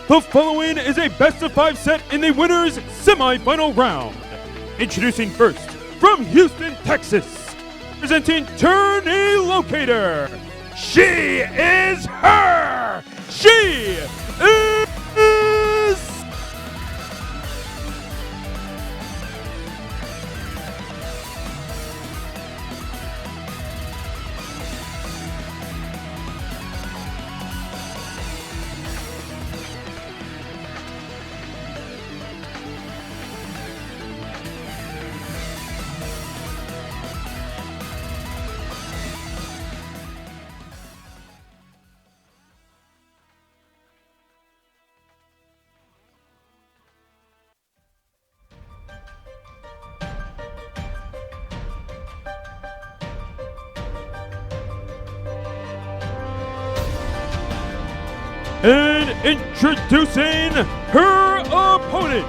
The following is a best-of-5 set in the winner's semifinal round. Introducing first, from Houston, Texas, presenting Tourney Locator. She is her! She is... And introducing her opponent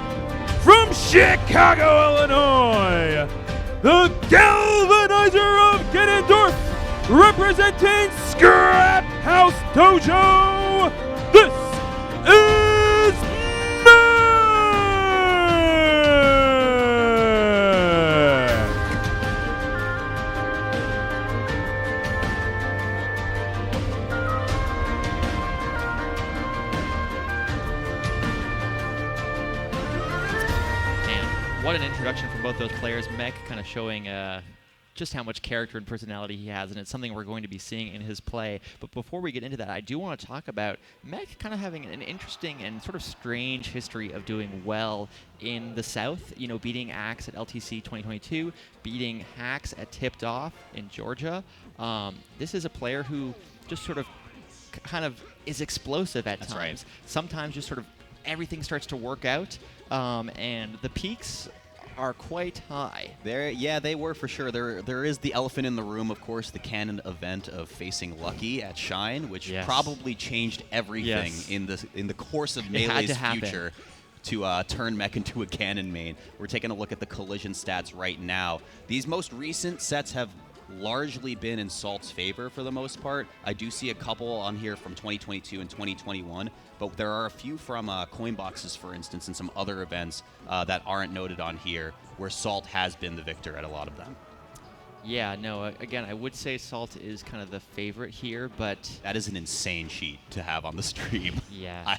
from Chicago, Illinois, the Galvanizer of Ganondorf, representing Scrap House Dojo. This is Mekk! What an introduction from both those players. Mekk kind of showing just how much character and personality he has, and it's something we're going to be seeing in his play. But before we get into that, I do want to talk about Mekk kind of having an interesting and sort of strange history of doing well in the South. You know, beating Axe at LTC 2022, beating Hacks at Tipped Off in Georgia. This is a player who just sort of kind of is explosive at times. Right. Sometimes just sort of everything starts to work out, and the peaks are quite high. They were for sure. There is the elephant in the room, of course, the canon event of facing Lucky at Shine, which probably changed everything in the course of Melee's future to turn Mekk into a canon main. We're taking a look at the collision stats right now. These most recent sets have largely been in Salt's favor for the most part. I do see a couple on here from 2022 and 2021, but there are a few from coin boxes, for instance, and some other events that aren't noted on here, where Salt has been the victor at a lot of them. Yeah, no, again, I would say Salt is kind of the favorite here, but... That is an insane sheet to have on the stream. Yeah.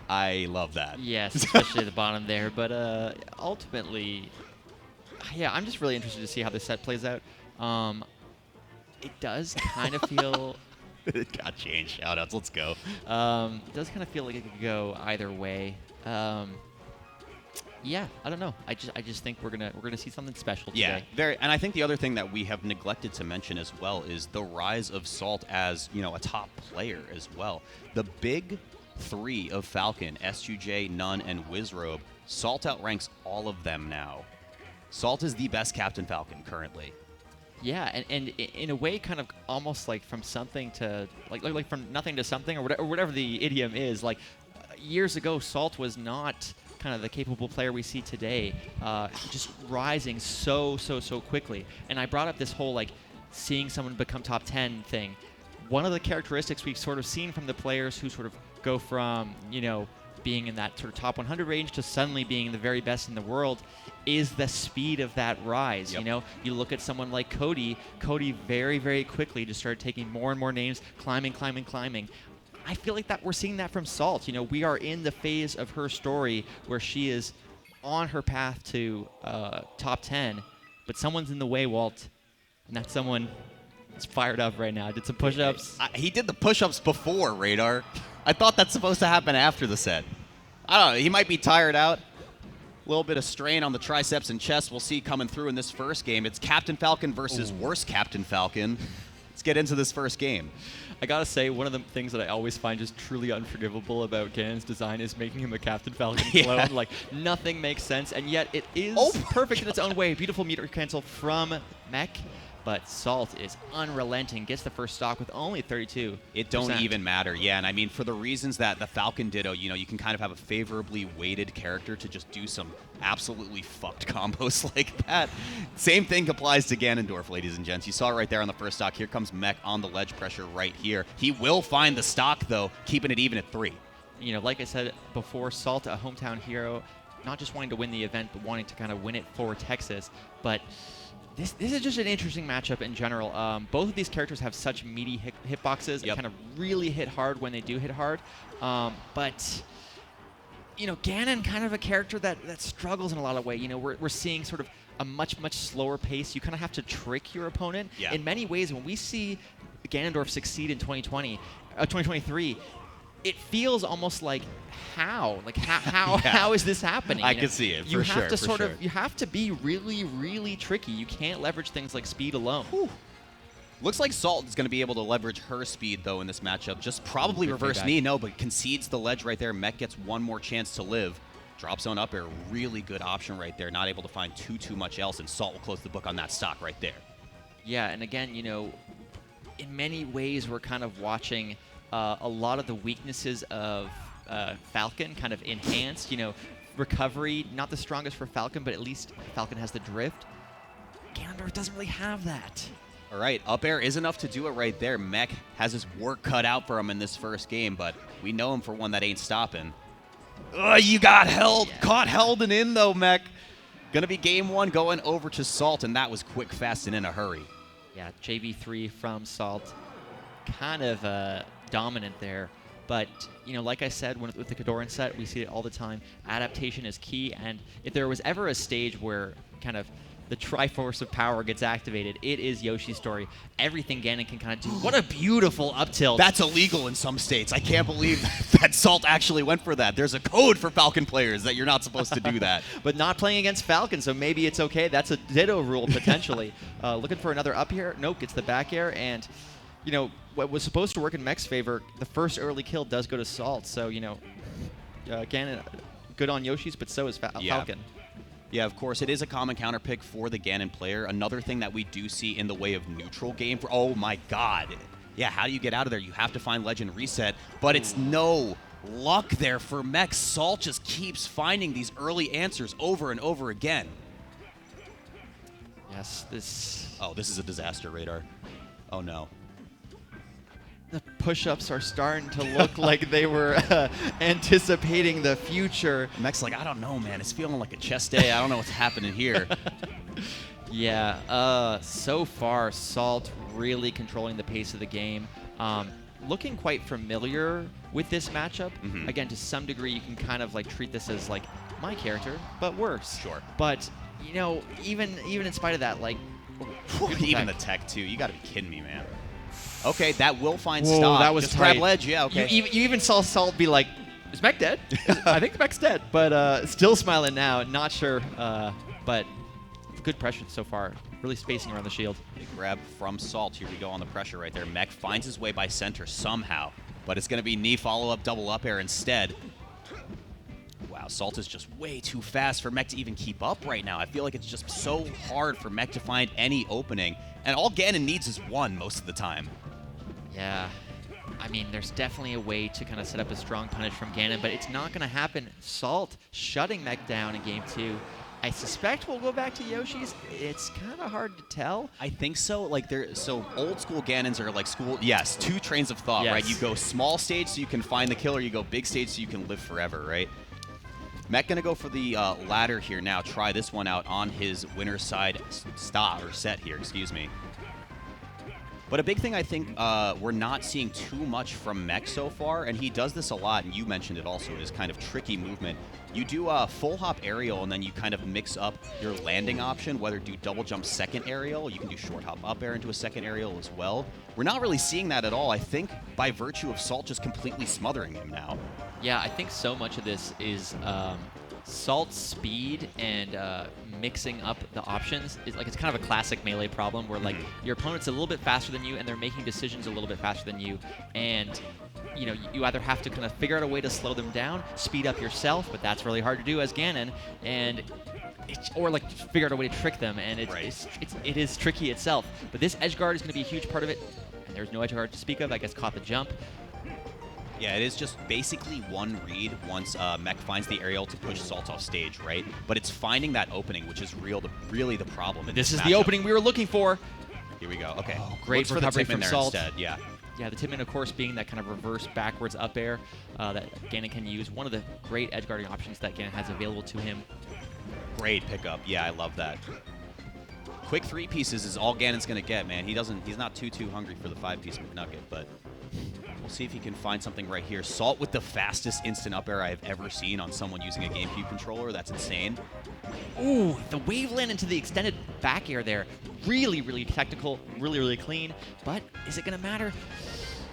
I love that. Yes, especially at the bottom there, but ultimately, yeah, I'm just really interested to see how this set plays out. It does kind of feel... It got changed. Shoutouts. Let's go. It does kind of feel like it could go either way. Yeah, I don't know. I just think we're gonna see something special today. Yeah, and I think the other thing that we have neglected to mention as well is the rise of Salt as, you know, a top player as well. The big three of Falcon, S2J, Nun, and Wizrobe, Salt outranks all of them now. Salt is the best Captain Falcon currently. Yeah, and in a way, kind of almost like from something to like from nothing to something, or whatever the idiom is. Like years ago, Salt was not kind of the capable player we see today, just rising so quickly. And I brought up this whole like seeing someone become top 10 thing. One of the characteristics we've sort of seen from the players who sort of go from, you know, being in that sort of top 100 range to suddenly being the very best in the world is the speed of that rise. You know, you look at someone like Cody very quickly just started taking more and more names, climbing. I feel like that we're seeing that from Salt. You know, we are in the phase of her story where she is on her path to top 10, but someone's in the way, Walt, and that someone is fired up right now. I did some push-ups. He did the push-ups before, Radar. I thought that's supposed to happen after the set. I don't know. He might be tired out. A little bit of strain on the triceps and chest we'll see coming through in this first game. It's Captain Falcon versus worse Captain Falcon. Let's get into this first game. I gotta say, one of the things that I always find just truly unforgivable about Ganon's design is making him a Captain Falcon clone. Like, nothing makes sense, and yet it is perfect in its own way. Beautiful meter cancel from Mekk. But Salt is unrelenting, gets the first stock with only 32%. It don't even matter, yeah. And I mean, for the reasons that the Falcon Ditto, you know, you can kind of have a favorably weighted character to just do some absolutely fucked combos like that. Same thing applies to Ganondorf, ladies and gents. You saw it right there on the first stock. Here comes Mekk on the ledge pressure right here. He will find the stock, though, keeping it even at 3. you know, like I said before, Salt, a hometown hero, not just wanting to win the event, but wanting to kind of win it for Texas. But this is just an interesting matchup in general. Both of these characters have such meaty hitboxes and kind of really hit hard when they do hit hard. But you know, Ganon, kind of a character that struggles in a lot of ways. You know, we're seeing sort of a much slower pace. You kind of have to trick your opponent. Yeah. In many ways, when we see Ganondorf succeed in 2023, it feels almost like how is this happening? I can see it. You have to you have to be really tricky. You can't leverage things like speed alone. Whew. Looks like Salt is going to be able to leverage her speed, though, in this matchup. Just probably reverse knee. No, but concedes the ledge right there. Mekk gets one more chance to live. Drop zone up air, really good option right there. Not able to find too much else, and Salt will close the book on that stock right there. Yeah, and again, you know, in many ways, we're kind of watching a lot of the weaknesses of Falcon kind of enhanced. You know, recovery, not the strongest for Falcon, but at least Falcon has the drift. Ganondorf doesn't really have that. All right, up air is enough to do it right there. Mekk has his work cut out for him in this first game, but we know him for one that ain't stopping. You got held. Yeah. Caught held and in, though, Mekk. Going to be game one going over to Salt, and that was quick, fast, and in a hurry. Yeah, JV3 from Salt. Kind of dominant there. But, you know, like I said, with the Kadoran set, we see it all the time. Adaptation is key, and if there was ever a stage where kind of the Triforce of Power gets activated, it is Yoshi's story. Everything Ganon can kind of do. What a beautiful up tilt. That's illegal in some states. I can't believe that Salt actually went for that. There's a code for Falcon players that you're not supposed to do that. But not playing against Falcon, so maybe it's okay. That's a Ditto rule, potentially. Looking for another up here. Nope, gets the back air. And, you know, what was supposed to work in Mekk's favor, the first early kill does go to Salt. So, you know, Ganon, good on Yoshi's, but so is Falcon. Yeah, of course, it is a common counter pick for the Ganon player. Another thing that we do see in the way of neutral game for, oh my god. Yeah, how do you get out of there? You have to find Legend Reset, but it's no luck there for Mekk. Salt just keeps finding these early answers over and over again. Yes, this... Oh, this is a disaster radar. Oh no. The push-ups are starting to look like they were anticipating the future. Mekk's like, I don't know, man. It's feeling like a chest day. I don't know what's happening here. Yeah, so far, Salt really controlling the pace of the game. Looking quite familiar with this matchup. Mm-hmm. Again, to some degree, you can kind of like treat this as like my character, but worse. Sure. But, you know, even in spite of that, like... Even the tech, too. You got to be kidding me, man. Okay, that will find Whoa, stop. That was just grab ledge, yeah, okay. You even saw Salt be like, is Mekk dead? I think Mekk's dead, but still smiling now, not sure. But good pressure so far, really spacing around the shield. Big grab from Salt. Here we go on the pressure right there. Mekk finds his way by center somehow, but it's going to be knee follow-up, double up air instead. Wow, Salt is just way too fast for Mekk to even keep up right now. I feel like it's just so hard for Mekk to find any opening, and all Ganon needs is one most of the time. Yeah, I mean, there's definitely a way to kind of set up a strong punish from Ganon, but it's not going to happen. Salt shutting Mekk down in game 2. I suspect we'll go back to Yoshi's. It's kind of hard to tell. I think so. Like so old school Ganons are like school. Yes, two trains of thought, yes. Right? You go small stage so you can find the killer. You go big stage so you can live forever, right? Mekk gonna go for the ladder here now. Try this one out on his winner's side stop or set here. Excuse me. But a big thing I think we're not seeing too much from Mekk so far, and he does this a lot, and you mentioned it also, is kind of tricky movement. You do a full hop aerial, and then you kind of mix up your landing option, whether do double jump second aerial, you can do short hop up air into a second aerial as well. We're not really seeing that at all, I think, by virtue of Salt just completely smothering him now. Yeah, I think so much of this is Salt's speed and mixing up the options. It's kind of a classic melee problem where like your opponent's a little bit faster than you and they're making decisions a little bit faster than you, and you know, you either have to kind of figure out a way to slow them down, speed up yourself, but that's really hard to do as Ganon, and or like figure out a way to trick them, and it is tricky itself. But this edge guard is going to be a huge part of it, and there's no edge guard to speak of. I guess caught the jump. Yeah, it is just basically one read once Mekk finds the aerial to push Salt off stage, right? But it's finding that opening, which is really the problem. This is the opening we were looking for. Here we go. Okay. Oh, great recovery from Salt. Instead. Yeah. Yeah, the Tipman, of course, being that kind of reverse backwards up air that Ganon can use. One of the great edge guarding options that Ganon has available to him. Great pickup. Yeah, I love that. Quick 3 pieces is all Ganon's going to get, man. He's not too hungry for the 5-piece McNugget, but we'll see if he can find something right here. Salt with the fastest instant up air I've ever seen on someone using a GameCube controller. That's insane. Ooh, the waveland into the extended back air there. Really, really technical, really, really clean. But is it going to matter?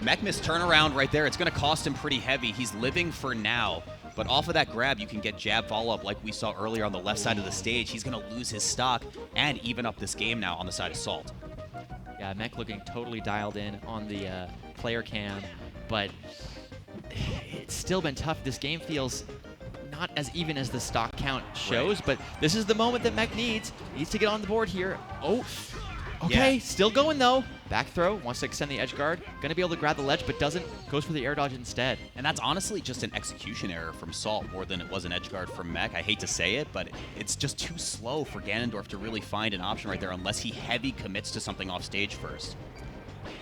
Mekk missed turnaround right there. It's going to cost him pretty heavy. He's living for now. But off of that grab, you can get jab follow-up like we saw earlier on the left side of the stage. He's going to lose his stock and even up this game now on the side of Salt. Yeah, Mekk looking totally dialed in on the player cam, but it's still been tough. This game feels not as even as the stock count shows, but this is the moment that Mekk needs. He needs to get on the board here. Oh, okay, yeah. Still going though. Back throw, wants to extend the edge guard. Going to be able to grab the ledge, but doesn't. Goes for the air dodge instead. And that's honestly just an execution error from Salt more than it was an edge guard from Mekk. I hate to say it, but it's just too slow for Ganondorf to really find an option right there unless he heavy commits to something off stage first.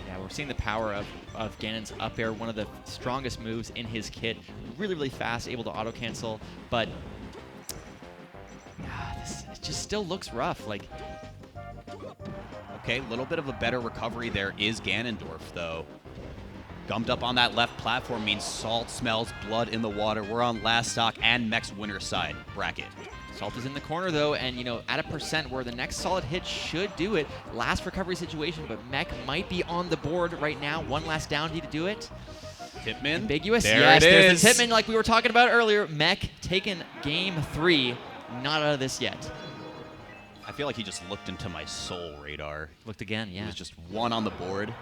Yeah, we're seeing the power of Ganon's up air, one of the strongest moves in his kit. Really, really fast, able to auto cancel, but it just still looks rough. Like, okay, a little bit of a better recovery there is Ganondorf, though. Gummed up on that left platform means Salt smells blood in the water. We're on last stock and Mekk's winner's side bracket. Salt is in the corner, though, and, you know, at a percent where the next solid hit should do it. Last recovery situation, but Mekk might be on the board right now. One last down D to do it. Tipman. Ambiguous. There yes, it there's is. the Tipman like we were talking about earlier. Mekk taking game 3. Not out of this yet. I feel like he just looked into my soul radar. Looked again, yeah. It was just 1 on the board.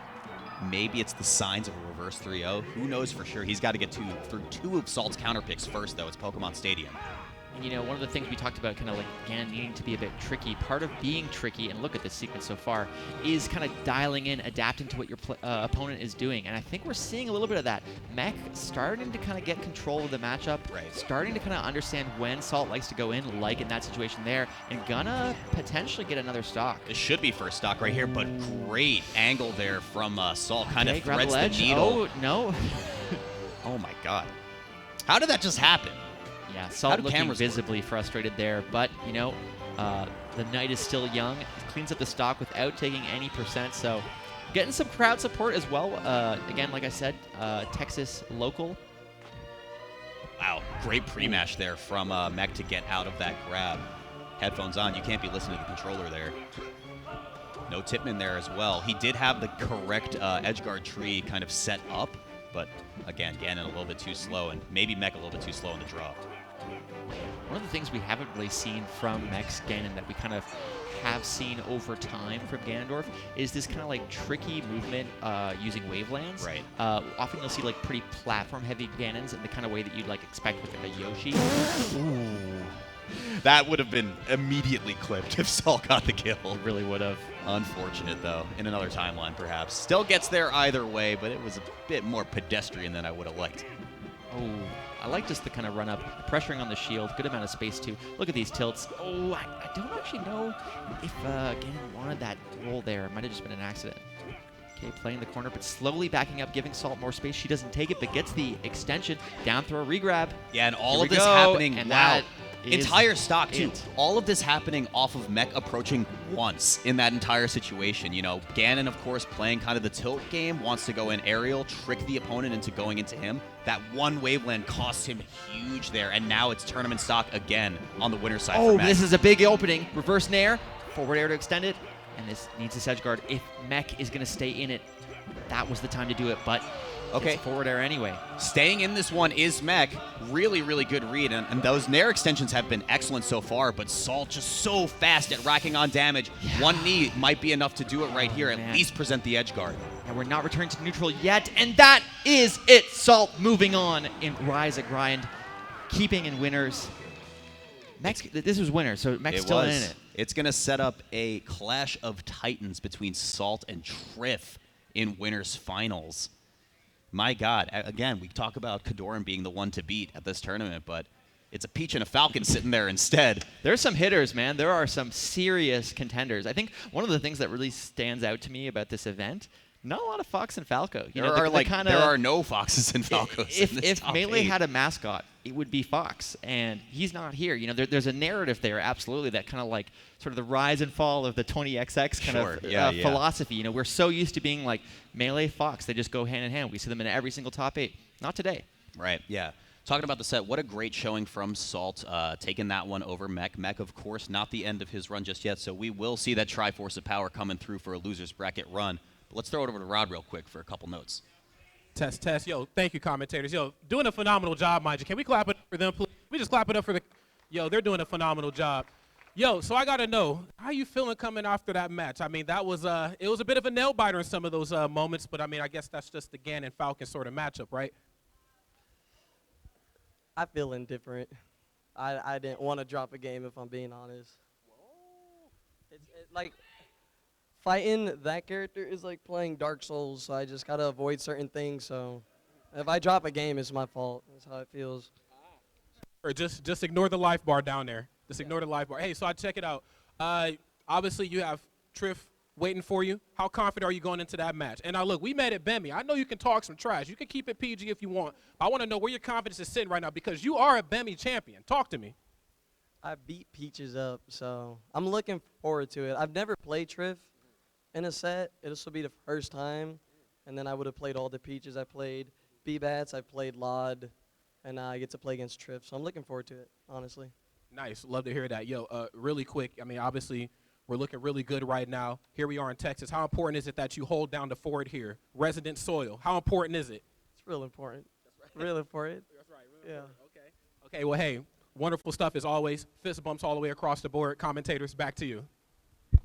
Maybe it's the signs of a reverse 3-0. Who knows for sure? He's got to get through 2 of Salt's counter picks first, though. It's Pokemon Stadium. And, you know, one of the things we talked about, kind of like Ganon needing to be a bit tricky. Part of being tricky, and look at this sequence so far, is kind of dialing in, adapting to what your opponent is doing. And I think we're seeing a little bit of that. Mekk starting to kind of get control of the matchup, starting to kind of understand when Salt likes to go in, like in that situation there, and gonna potentially get another stock. It should be first stock right here, but great angle there from Salt. Kind of threads the needle. Oh, no. Oh, my God. How did that just happen? Yeah, Salt looking visibly frustrated there, but, you know, the night is still young. Cleans up the stock without taking any percent, so getting some crowd support as well. Again, like I said, Texas local. Wow, great pre-mash there from Mekk to get out of that grab. Headphones on, you can't be listening to the controller there. No Tipman there as well. He did have the correct edge guard tree kind of set up, but again, Ganon a little bit too slow, and maybe Mekk a little bit too slow in the draw. One of the things we haven't really seen from Mekk's Ganon that we kind of have seen over time from Ganondorf is this kind of like tricky movement using wavelands. Right. Often you'll see like pretty platform-heavy Ganons in the kind of way that you'd like expect with like a Yoshi. Ooh. That would have been immediately clipped if Salt got the kill. It really would have. Unfortunate, though. In another timeline, perhaps. Still gets there either way, but it was a bit more pedestrian than I would have liked. Oh, I like just the kind of run-up, pressuring on the shield, good amount of space, too. Look at these tilts. Oh, I don't actually know if Ganon wanted that roll there. It might have just been an accident. Okay, playing the corner, but slowly backing up, giving Salt more space. She doesn't take it, but gets the extension. Down throw, regrab. Yeah, and all of this happening, and wow. Entire stock, too. It. All of this happening off of Mekk approaching once in that entire situation. You know, Ganon, of course, playing kind of the tilt game, wants to go in aerial, trick the opponent into going into him. That one waveland costs him huge there, and now it's tournament stock again on the winner's side for Mekk. This is a big opening. Reverse nair, forward air to extend it, and this needs this edge guard. If Mekk is going to stay in it, that was the time to do it, but it's forward air anyway. Staying in this one is Mekk. Really, really good read, and those nair extensions have been excellent so far, but Salt just so fast at racking on damage. Yeah. One knee might be enough to do it right here, at least present the edge guard. And we're not returning to neutral yet, and that is it. Salt moving on in Rise of Grind, keeping in winners. Mekk, this was winner, so Mekk's still in it. It's going to set up a clash of titans between Salt and Triff in winners finals. My God, again, we talk about Kadoran being the one to beat at this tournament, but it's a Peach and a Falcon sitting there instead. There's some hitters, man. There are some serious contenders. I think one of the things that really stands out to me about this event, not a lot of Fox and Falco. There are no Foxes and Falcos. If Melee had a mascot, it would be Fox, and he's not here. There's a narrative there, absolutely, that kind of like sort of the rise and fall of the 20XX kind of philosophy. We're so used to being like Melee, Fox. They just go hand in hand. We see them in every single top 8. Not today. Right. Yeah. Talking about the set, what a great showing from Salt, taking that one over Mekk. Mekk, of course, not the end of his run just yet, so we will see that Triforce of Power coming through for a loser's bracket run. But let's throw it over to Rod real quick for a couple notes. Test. Yo, thank you, commentators. Yo, doing a phenomenal job, mind you. Can we clap it up for them, please? We just clap it up for the – yo, they're doing a phenomenal job. Yo, so I got to know, how you feeling coming after that match? I mean, that was it was a bit of a nail-biter in some of those moments, but, I mean, I guess that's just the Ganon-Falcon sort of matchup, right? I feel indifferent. I didn't want to drop a game, if I'm being honest. It's like fighting that character is like playing Dark Souls, so I just got to avoid certain things. So if I drop a game, it's my fault. That's how it feels. Or just ignore the life bar down there. Just ignore the life bar. Hey, so I check it out. Obviously, you have Triff waiting for you. How confident are you going into that match? And now, look, we met at Bemmy. I know you can talk some trash. You can keep it PG if you want. I want to know where your confidence is sitting right now because you are a Bemmy champion. Talk to me. I beat Peaches up, so I'm looking forward to it. I've never played Triff in a set. This will be the first time. And then I would have played all the Peaches. I played B-Bats. I played Lod. And I get to play against Triff. So I'm looking forward to it, honestly. Nice. Love to hear that. Yo, really quick, I mean, obviously, we're looking really good right now. Here we are in Texas. How important is it that you hold down the fort here? Resident soil. How important is it? It's real important. That's right. Real important. That's right. Real important. Okay. Okay, well, hey, wonderful stuff as always. Fist bumps all the way across the board. Commentators, back to you.